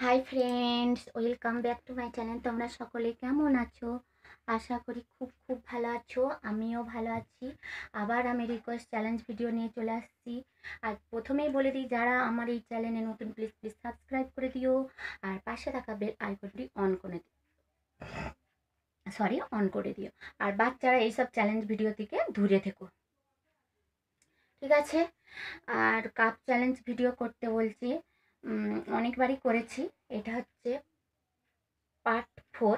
Hi friends, welcome back to my channel. তোমরা সকলে কেমন আছো? আশা করি খুব খুব ভালো আছো। আমিও ভালো আছি। আবার আমি রিকোয়েস্ট চ্যালেঞ্জ ভিডিও নিয়ে চলে আসছি। আর প্রথমেই বলে দিই, যারা আমার এই চ্যানেলে নতুন প্লিজ প্লিজ সাবস্ক্রাইব করে দিও, আর পাশে থাকা বেল আইকনটি অন করে দিও। আর বাচ্চারা এইসব চ্যালেঞ্জ ভিডিও থেকে দূরে থেকো, ঠিক আছে? আর কাপ চ্যালেঞ্জ ভিডিও করতে বলছি, অনেকবারই করেছি। এটা হচ্ছে পার্ট 4,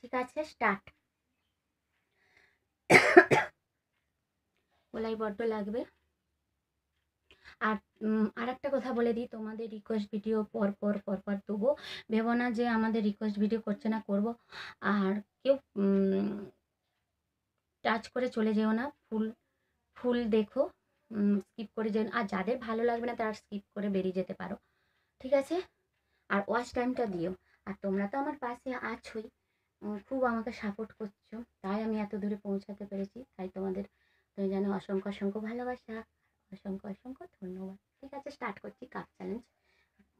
ঠিক আছে? স্টার্ট। গলায় বড্ড লাগবে। আর একটা কথা বলে দিই, তোমাদের রিকোয়েস্ট ভিডিও পর দেবো। ভেবো না যে আমাদের রিকোয়েস্ট ভিডিও করছে না, করব। আর কেউ টাচ করে চলে যেও না, ফুল দেখো, স্কিপ করে যেও না। আর যাদের ভালো লাগবে না তারা স্কিপ করে বেরিয়ে যেতে পারো, ঠিক আছে? আর ওয়াচ টাইমটা দিও। আর তোমরা তো আমার পাশে আছোই, খুব আমাকে সাপোর্ট করছো, তাই আমি এত দূরে পৌঁছাতে পেরেছি। তাই তোমাদের যেন অসংখ্য অসংখ্য ভালোবাসা, অসংখ্য অসংখ্য ধন্যবাদ। ঠিক আছে, স্টার্ট করছি কাপ চ্যালেঞ্জ।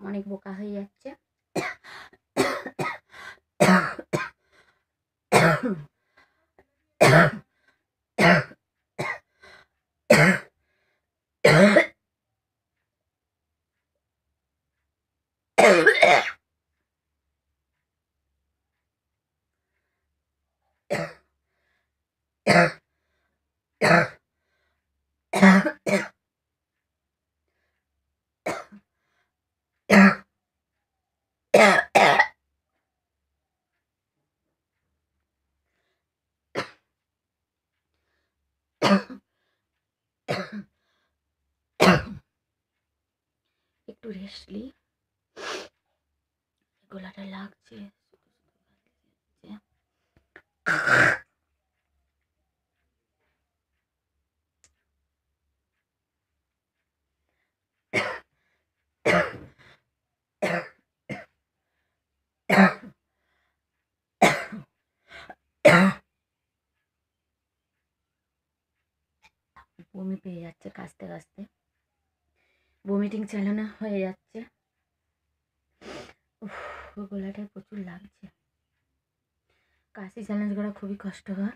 অনেক বোকা হয়ে যাচ্ছে। একটু রেস্টলি, গলাটা লাগছে। বমি পেয়ে যাচ্ছে, কাশতে কাশতে বমিটিং চালানো হয়ে যাচ্ছে। গলাটায় প্রচুর লাগছে। কাশি চ্যালেঞ্জ করা খুবই কষ্টকর।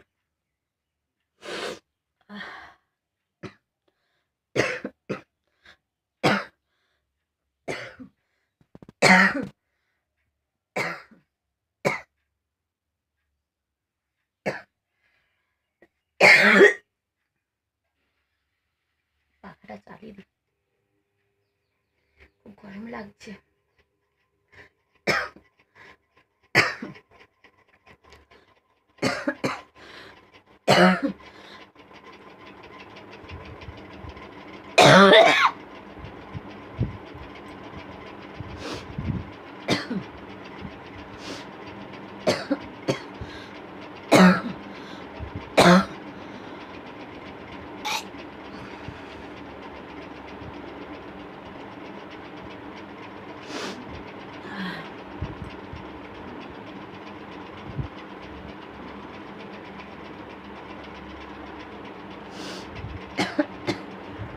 পাখাটা চালিয়ে দিই, খুব গরম লাগছে।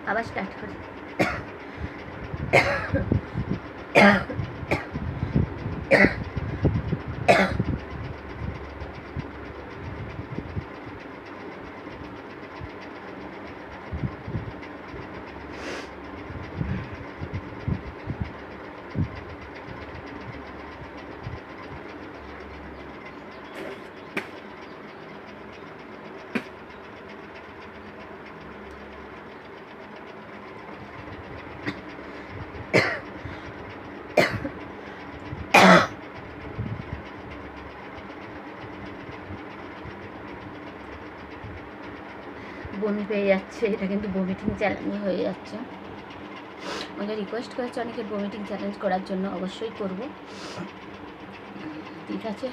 আবার স্টার্ট করি। বমি পেয়ে যাচ্ছে, এটা কিন্তু বমিটিং চ্যালেঞ্জ হয়ে যাচ্ছে। আমাকে রিকোয়েস্ট করেছে অনেকে বমিটিং চ্যালেঞ্জ করার জন্য, অবশ্যই করব, ঠিক আছে?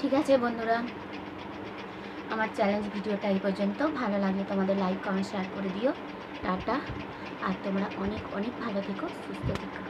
ঠিক আছে বন্ধুরা, আমার চ্যালেঞ্জ ভিডিওটা এই পর্যন্ত। ভালো লাগলে তোমাদের লাইক কমেন্ট শেয়ার করে দিও। টাটা। আর তোমরা অনেক অনেক ভালো থেকো, সুস্থ থেকো।